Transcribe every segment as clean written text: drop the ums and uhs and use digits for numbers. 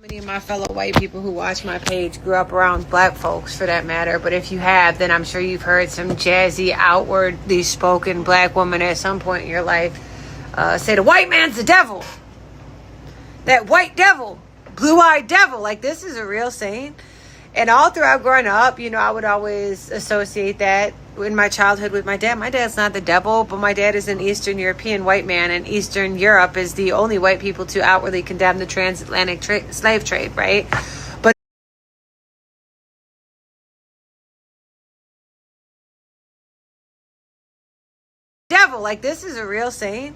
Many of my fellow white people who watch my page grew up around black folks, for that matter. But if you have, then I'm sure you've heard some jazzy, outwardly spoken black woman at some point in your life say the white man's the devil. That white devil, blue-eyed devil. Like, this is a real saying. And all throughout growing up, I would always associate that in my childhood with my dad. My dad's not the devil, but my dad is an Eastern European white man, and Eastern Europe is the only white people to outwardly condemn the transatlantic slave trade, right? But devil, like, this is a real saying.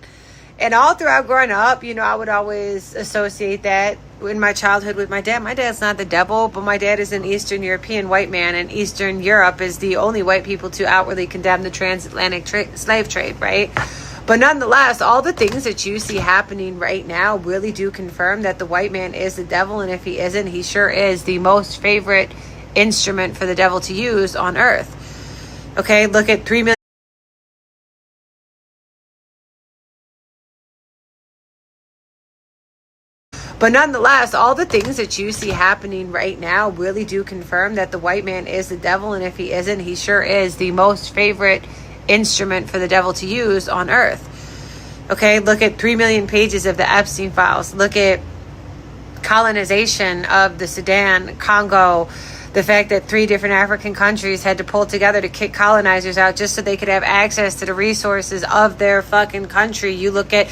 And all throughout growing up, I would always associate that in my childhood with my dad. My dad's not the devil, but my dad is an Eastern European white man, and Eastern Europe is the only white people to outwardly condemn the transatlantic slave trade, right? But nonetheless, all the things that you see happening right now really do confirm that the white man is the devil, and if he isn't, he sure is the most favorite instrument for the devil to use on earth. Okay, look at 3 million. But nonetheless, all the things that you see happening right now really do confirm that the white man is the devil, and if he isn't, he sure is the most favorite instrument for the devil to use on earth. Okay, look at 3 million pages of the Epstein files. Look at colonization of the Sudan, Congo, the fact that 3 different African countries had to pull together to kick colonizers out just so they could have access to the resources of their fucking country. You look at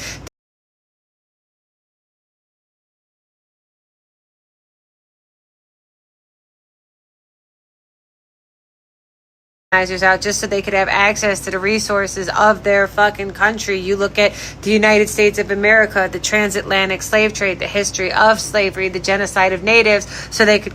out just so they could have access to the resources of their fucking country. You look at the United States of America, the transatlantic slave trade, the history of slavery, the genocide of natives, so they could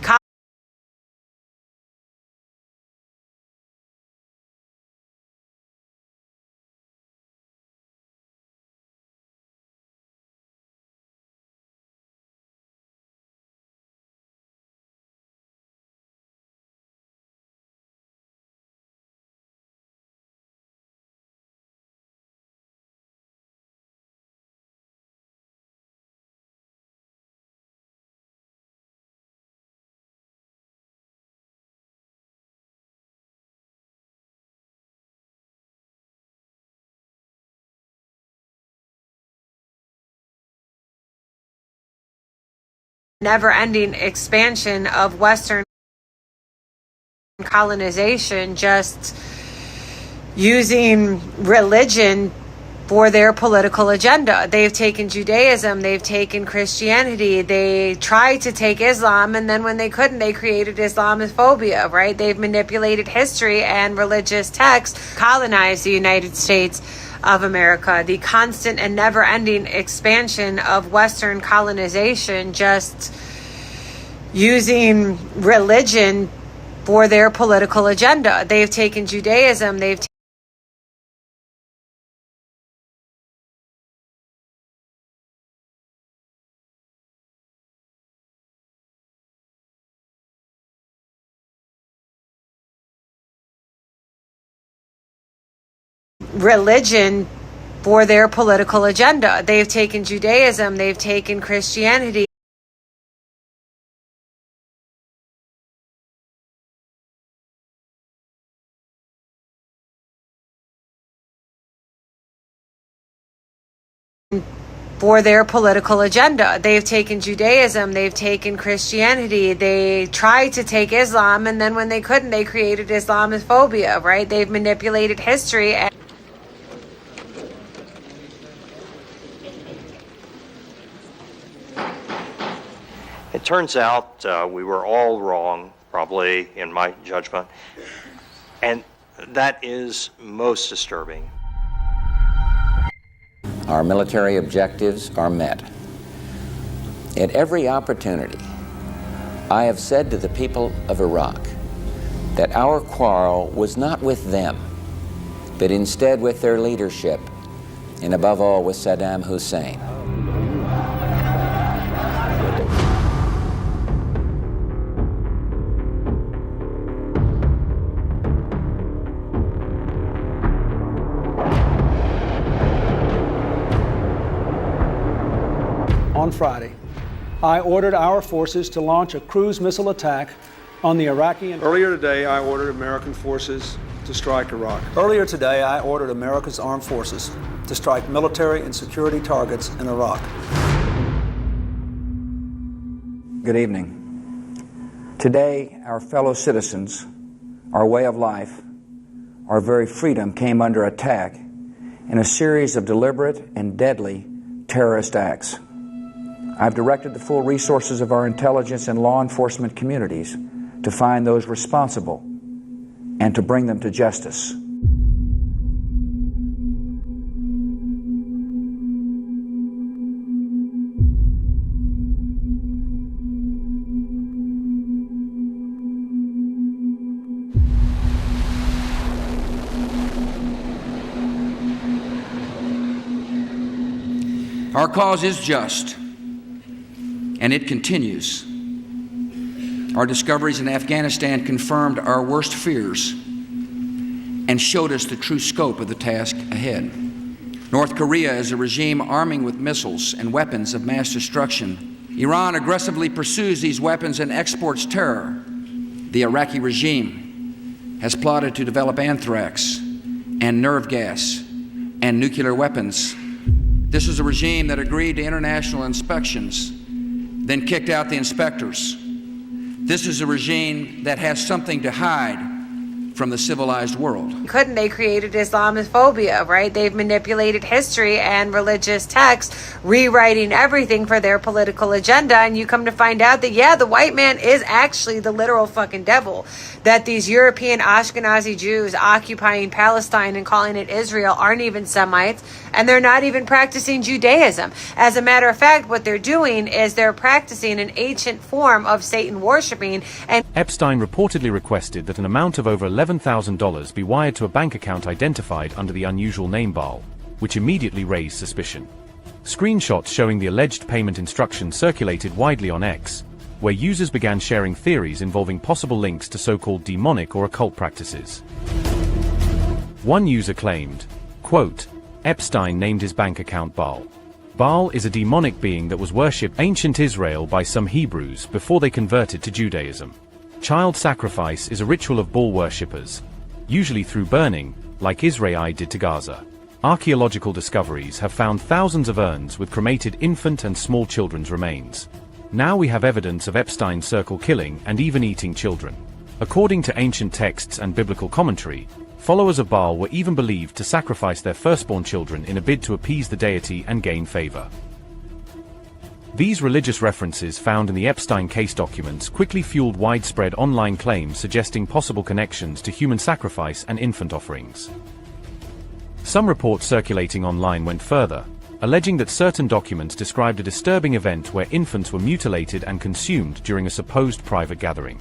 never-ending expansion of Western colonization, just using religion for their political agenda. They've taken Judaism, they've taken Christianity, they tried to take Islam, and then when they couldn't, they created Islamophobia, right? They've manipulated history and religious texts, colonized the United States of America. The constant and never-ending expansion of Western colonization, just using religion for their political agenda. They've taken Judaism, they've religion for their political agenda. They've taken Judaism, they've taken Christianity. For their political agenda. They've taken Judaism, they've taken Christianity, they tried to take Islam, and then when they couldn't, they created Islamophobia, right? They've manipulated history and it turns out we were all wrong, probably, in my judgment, and that is most disturbing. Our military objectives are met. At every opportunity, I have said to the people of Iraq that our quarrel was not with them, but instead with their leadership, and above all with Saddam Hussein. On Friday, I ordered our forces to launch a cruise missile attack on the Iraqi. Earlier today, I ordered American forces to strike Iraq. Earlier today, I ordered America's armed forces to strike military and security targets in Iraq. Good evening. Today, our fellow citizens, our way of life, our very freedom came under attack in a series of deliberate and deadly terrorist acts. I've directed the full resources of our intelligence and law enforcement communities to find those responsible and to bring them to justice. Our cause is just, and it continues. Our discoveries in Afghanistan confirmed our worst fears and showed us the true scope of the task ahead. North Korea is a regime arming with missiles and weapons of mass destruction. Iran aggressively pursues these weapons and exports terror. The Iraqi regime has plotted to develop anthrax and nerve gas and nuclear weapons. This is a regime that agreed to international inspections, then kicked out the inspectors. This is a regime that has something to hide from the civilized world. Couldn't they created Islamophobia, right? They've manipulated history and religious texts, rewriting everything for their political agenda. And you come to find out that, yeah, the white man is actually the literal fucking devil. That these European Ashkenazi Jews occupying Palestine and calling it Israel aren't even Semites, and they're not even practicing Judaism. As a matter of fact, what they're doing is they're practicing an ancient form of Satan worshiping. And Epstein reportedly requested that an amount of over $11,000 be wired to a bank account identified under the unusual name Baal, which immediately raised suspicion. Screenshots showing the alleged payment instructions circulated widely on X, where users began sharing theories involving possible links to so-called demonic or occult practices. One user claimed, quote, Epstein named his bank account Baal. Baal is a demonic being that was worshipped in ancient Israel by some Hebrews before they converted to Judaism. Child sacrifice is a ritual of Baal worshippers, usually through burning, like Israel did to Gaza. Archaeological discoveries have found thousands of urns with cremated infant and small children's remains. Now we have evidence of Epstein's circle killing and even eating children. According to ancient texts and biblical commentary, followers of Baal were even believed to sacrifice their firstborn children in a bid to appease the deity and gain favor. These religious references found in the Epstein case documents quickly fueled widespread online claims suggesting possible connections to human sacrifice and infant offerings. Some reports circulating online went further, alleging that certain documents described a disturbing event where infants were mutilated and consumed during a supposed private gathering.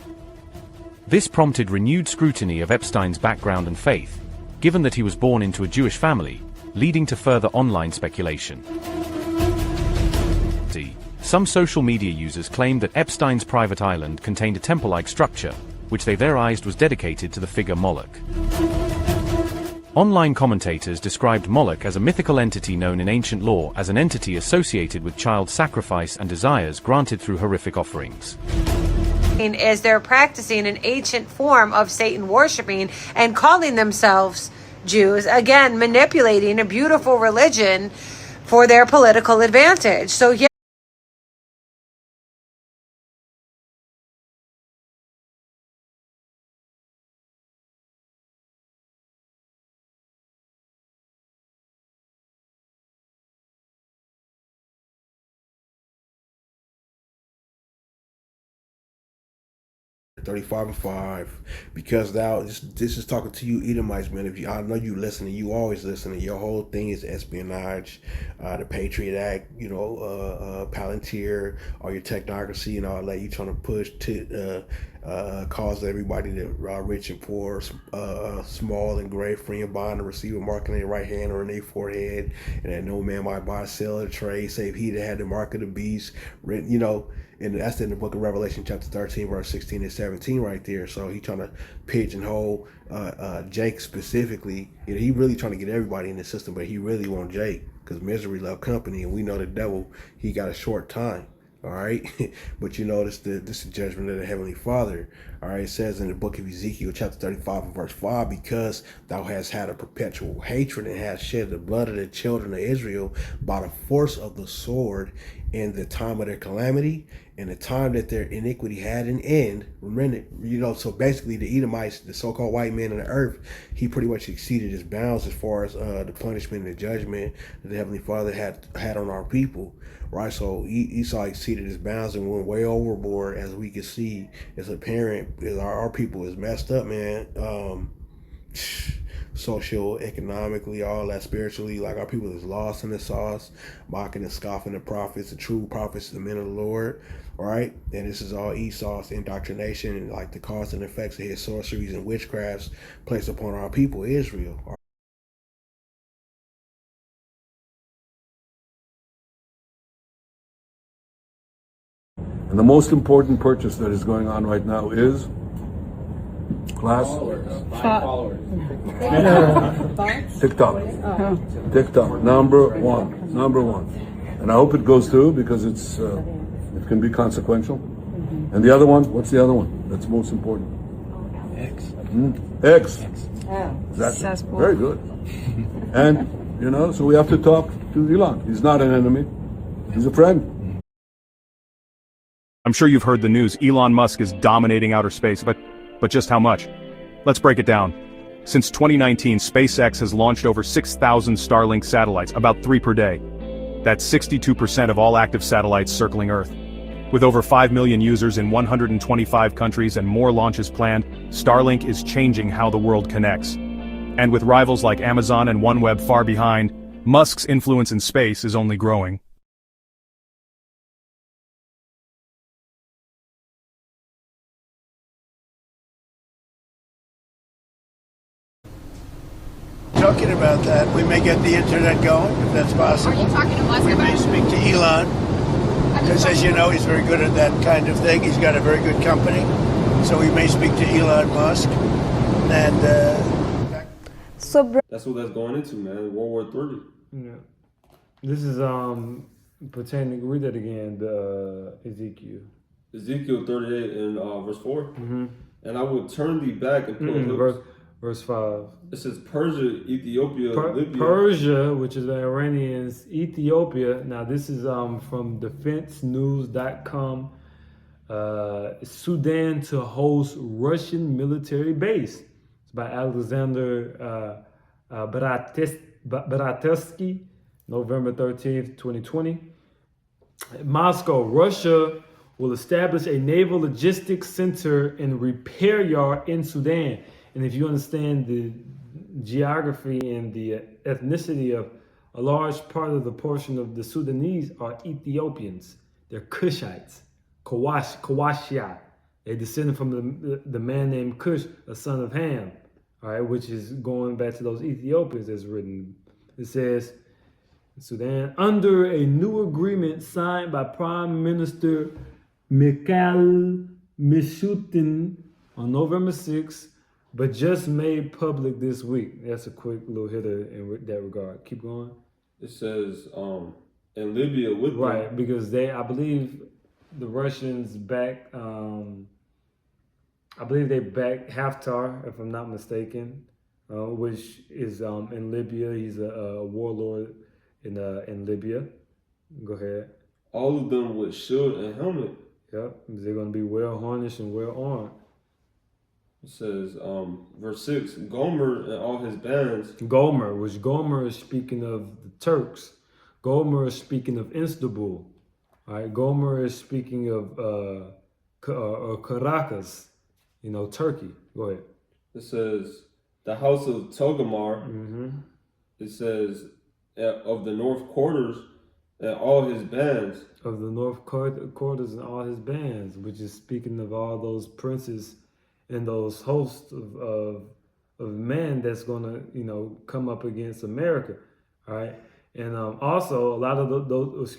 This prompted renewed scrutiny of Epstein's background and faith, given that he was born into a Jewish family, leading to further online speculation. Some social media users claimed that Epstein's private island contained a temple-like structure, which they theorized was dedicated to the figure Moloch. Online commentators described Moloch as a mythical entity known in ancient lore as an entity associated with child sacrifice and desires granted through horrific offerings. Is they're practicing an ancient form of Satan worshiping and calling themselves Jews, again, manipulating a beautiful religion for their political advantage. So, yeah. $35.05 because thou this is talking to you Edomites, man. If you, I know you listening, you always listening. Your whole thing is espionage, the Patriot Act, Palantir, all your technocracy and all that. You trying to push to cause everybody to rich and poor, small and great, free and bond, and receive a mark in their right hand or in their forehead, and that no man might buy, sell, or trade save he that had the mark of the beast written, and that's in the book of Revelation chapter 13 verse 16 and 17 right there. So he trying to pigeonhole Jake specifically. He really trying to get everybody in the system, but he really want Jake because misery love company, and we know the devil, he got a short time. all right? But you notice that this is the judgment of the Heavenly Father, all right? It says in the book of Ezekiel, chapter 35 and verse 5, because thou hast had a perpetual hatred and hast shed the blood of the children of Israel by the force of the sword in the time of their calamity and the time that their iniquity had an end. Remember, so basically the Edomites, the so-called white man of the earth, he pretty much exceeded his bounds as far as the punishment and the judgment that the Heavenly Father had on our people, right? So Esau exceeded his bounds and went way overboard, as we can see. It's apparent that our people is messed up, man. Social, economically, all that, spiritually, like our people is lost in the sauce, mocking and scoffing the prophets, the true prophets, the men of the Lord, right? And this is all Esau's indoctrination and like the cause and effects of his sorceries and witchcrafts placed upon our people, Israel. And the most important purchase that is going on right now is class TikTok. TikTok, number one. And I hope it goes through because it can be consequential. And the other one, what's the other one? That's most important. X. Exactly. Very good. And so we have to talk to Elon. He's not an enemy. He's a friend. I'm sure you've heard the news. Elon Musk is dominating outer space, but just how much? Let's break it down. Since 2019, SpaceX has launched over 6,000 Starlink satellites, about 3 per day. That's 62% of all active satellites circling Earth. With over 5 million users in 125 countries and more launches planned, Starlink is changing how the world connects. And with rivals like Amazon and OneWeb far behind, Musk's influence in space is only growing. Talking about that, we may get the internet going, if that's possible. Are you talking to Musk We about may it? speak to Elon, because as you know, he's very good at that kind of thing. He's got a very good company, so we may speak to Elon Musk. And that's what that's going into, man. World War III. Yeah. This is pertaining. Read that again. The Ezekiel 38 and verse 4. Mm-hmm. And I will turn thee back and put Verse 5. It says Persia, Ethiopia, Libya. Persia, which is the Iranians, Ethiopia. Now this is from defensenews.com. Sudan to host Russian military base. It's by Alexander Baratevsky, November 13th, 2020. Moscow, Russia will establish a naval logistics center and repair yard in Sudan. And if you understand the geography and the ethnicity of a large part of the portion of the Sudanese are Ethiopians. They're Cushites, Kawashia. They descended from the man named Cush, a son of Ham, all right, which is going back to those Ethiopians that's written. It says, Sudan, under a new agreement signed by Prime Minister Mikhail Mishustin on November 6th, but just made public this week. That's a quick little hitter in that regard. Keep going. It says, in Libya with them. Right, because I believe the Russians back, I believe they back Haftar, if I'm not mistaken, which is in Libya. He's a warlord in Libya. Go ahead. All of them with shield and helmet. Yep, they're going to be well harnessed and well armed. It says, verse 6, Gomer and all his bands. Gomer is speaking of the Turks. Gomer is speaking of Istanbul. All right, Gomer is speaking of Caracas, Turkey. Go ahead. It says, the house of Togarmah. Mm-hmm. It says, of the north quarters and all his bands. Of the north quarters and all his bands, which is speaking of all those princes and those hosts of men that's going to, come up against America, all right? And also, a lot of those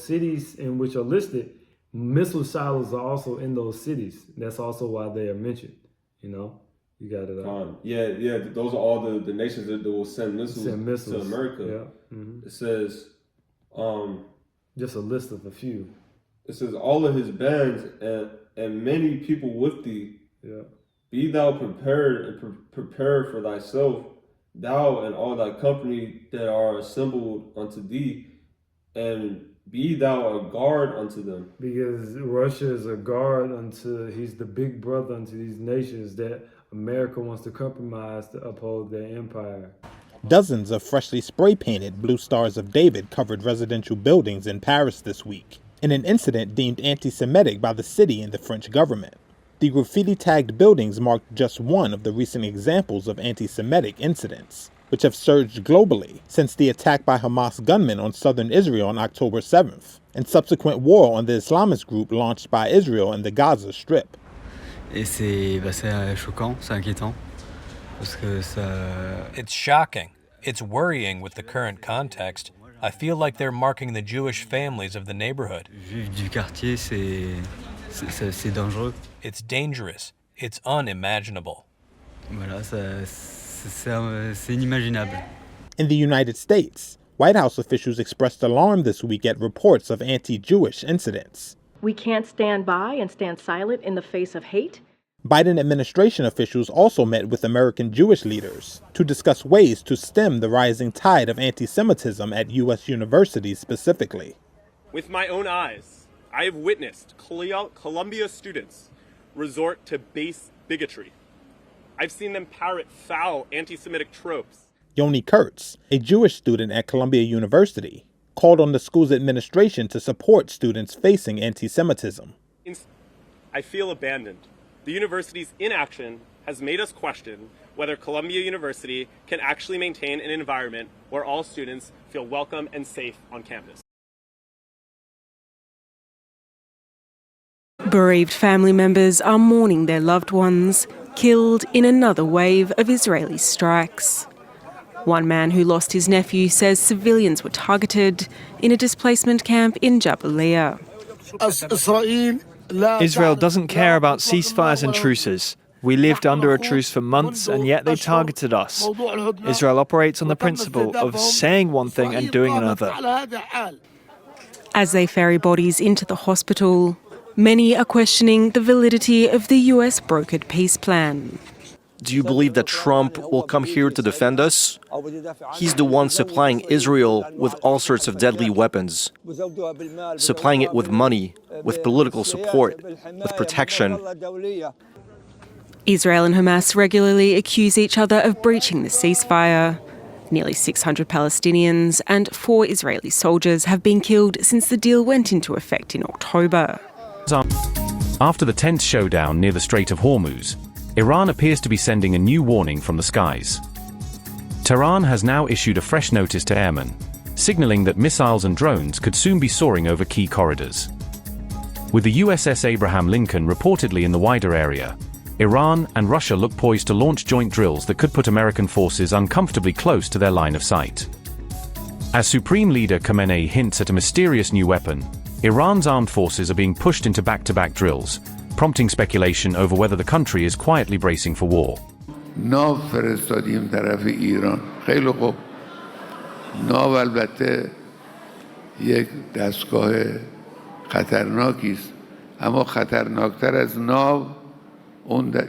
cities in which are listed, missile silos are also in those cities. That's also why they are mentioned, You got it. Yeah, those are all the nations that will send missiles to America. Yeah. Mm-hmm. It says... just a list of a few. it says all of his bands and many people with thee. Yeah. Be thou prepared and prepare for thyself, thou and all thy company that are assembled unto thee, and be thou a guard unto them. Because Russia is a guard he's the big brother unto these nations that America wants to compromise to uphold their empire. Dozens of freshly spray-painted blue stars of David covered residential buildings in Paris this week, in an incident deemed anti-Semitic by the city and the French government. The graffiti-tagged buildings marked just one of the recent examples of anti-Semitic incidents, which have surged globally since the attack by Hamas gunmen on southern Israel on October 7th, and subsequent war on the Islamist group launched by Israel in the Gaza Strip. Et c'est choquant, c'est inquiétant, parce que ça... It's shocking. It's worrying with the current context. I feel like they're marking the Jewish families of the neighborhood. Juifs du quartier, c'est dangereux. It's dangerous. It's unimaginable. Voilà, c'est inimaginable. In the United States, White House officials expressed alarm this week at reports of anti-Jewish incidents. We can't stand by and stand silent in the face of hate. Biden administration officials also met with American Jewish leaders to discuss ways to stem the rising tide of anti-Semitism at U.S. universities specifically. With my own eyes, I have witnessed Columbia students resort to base bigotry. I've seen them parrot foul anti-Semitic tropes. Yoni Kurtz, a Jewish student at Columbia University, called on the school's administration to support students facing anti-Semitism. I feel abandoned. The university's inaction has made us question whether Columbia University can actually maintain an environment where all students feel welcome and safe on campus. Bereaved family members are mourning their loved ones killed in another wave of Israeli strikes. One man who lost his nephew says civilians were targeted in a displacement camp in Jabalia. Israel doesn't care about ceasefires and truces. We lived under a truce for months and yet they targeted us. Israel operates on the principle of saying one thing and doing another. As they ferry bodies into the hospital, many are questioning the validity of the US brokered peace plan. Do you believe that Trump will come here to defend us? He's the one supplying Israel with all sorts of deadly weapons, supplying it with money, with political support, with protection. Israel and Hamas regularly accuse each other of breaching the ceasefire. Nearly 600 Palestinians and 4 Israeli soldiers have been killed since the deal went into effect in October. After the tense showdown near the Strait of Hormuz, Iran appears to be sending a new warning from the skies. Tehran has now issued a fresh notice to airmen, signaling that missiles and drones could soon be soaring over key corridors. With the USS Abraham Lincoln reportedly in the wider area, Iran and Russia look poised to launch joint drills that could put American forces uncomfortably close to their line of sight. As Supreme Leader Khamenei hints at a mysterious new weapon, Iran's armed forces are being pushed into back-to-back drills, prompting speculation over whether the country is quietly bracing for war. ناو فرستادیم طرف ایران خیلی خوب ناو البته یک دستگاه خطرناکی است اما خطرناکتر از ناو اون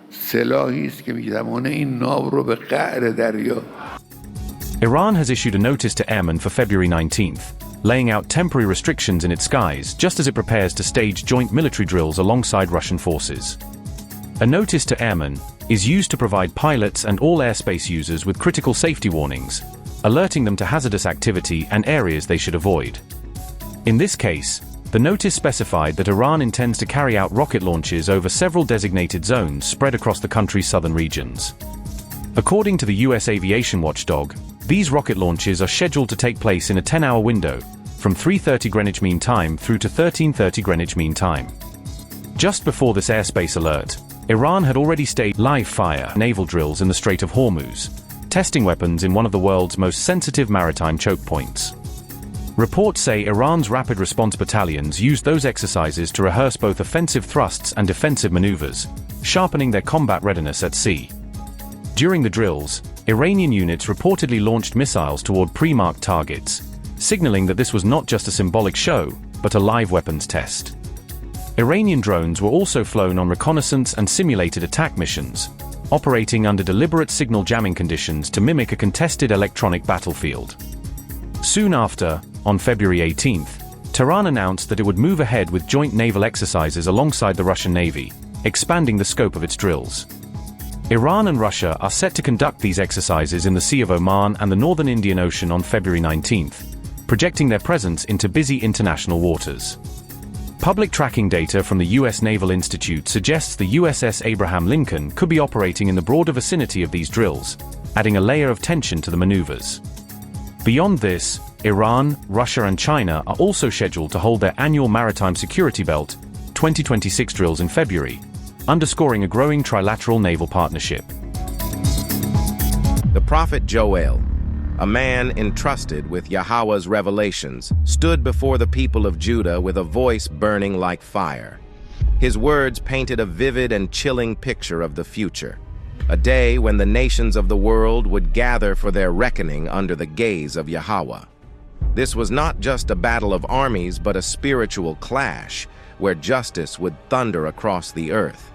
سلاحی است که می‌تواند این ناو رو به قعر دریا. Iran has issued a notice to airmen for February 19th, laying out temporary restrictions in its skies just as it prepares to stage joint military drills alongside Russian forces. A notice to airmen is used to provide pilots and all airspace users with critical safety warnings, alerting them to hazardous activity and areas they should avoid. In this case, the notice specified that Iran intends to carry out rocket launches over several designated zones spread across the country's southern regions. According to the US aviation watchdog, these rocket launches are scheduled to take place in a 10-hour window, from 3:30 Greenwich Mean Time through to 13:30 Greenwich Mean Time. Just before this airspace alert, Iran had already staged live-fire naval drills in the Strait of Hormuz, testing weapons in one of the world's most sensitive maritime choke points. Reports say Iran's rapid response battalions used those exercises to rehearse both offensive thrusts and defensive maneuvers, sharpening their combat readiness at sea. During the drills, Iranian units reportedly launched missiles toward pre-marked targets, signaling that this was not just a symbolic show, but a live weapons test. Iranian drones were also flown on reconnaissance and simulated attack missions, operating under deliberate signal jamming conditions to mimic a contested electronic battlefield. Soon after, on February 18th, Tehran announced that it would move ahead with joint naval exercises alongside the Russian Navy, expanding the scope of its drills. Iran and Russia are set to conduct these exercises in the Sea of Oman and the northern Indian Ocean on February 19th, projecting their presence into busy international waters. Public tracking data from the U.S. Naval Institute suggests the USS Abraham Lincoln could be operating in the broader vicinity of these drills, adding a layer of tension to the maneuvers. Beyond this, Iran, Russia and China are also scheduled to hold their annual Maritime Security Belt 2026 drills in February, underscoring a growing trilateral naval partnership. The prophet Joel, a man entrusted with Yahweh's revelations, stood before the people of Judah with a voice burning like fire. His words painted a vivid and chilling picture of the future, a day when the nations of the world would gather for their reckoning under the gaze of Yahweh. This was not just a battle of armies, but a spiritual clash, where justice would thunder across the earth.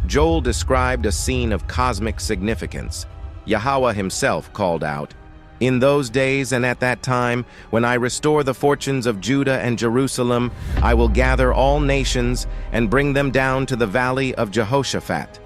Joel described a scene of cosmic significance. Yahweh himself called out, "In those days and at that time, when I restore the fortunes of Judah and Jerusalem, I will gather all nations and bring them down to the valley of Jehoshaphat."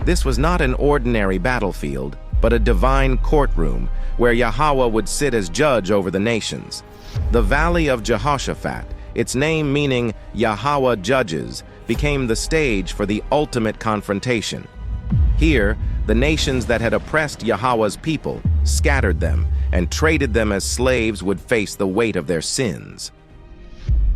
This was not an ordinary battlefield, but a divine courtroom where Yahweh would sit as judge over the nations. The valley of Jehoshaphat, its name meaning Yahweh judges, became the stage for the ultimate confrontation. Here, the nations that had oppressed Yahweh's people, scattered them, and traded them as slaves would face the weight of their sins.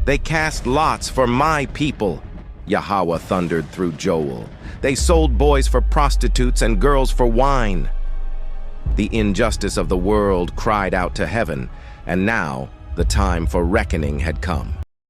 "They cast lots for my people," Yahweh thundered through Joel. "They sold boys for prostitutes and girls for wine." The injustice of the world cried out to heaven, and now the time for reckoning had come.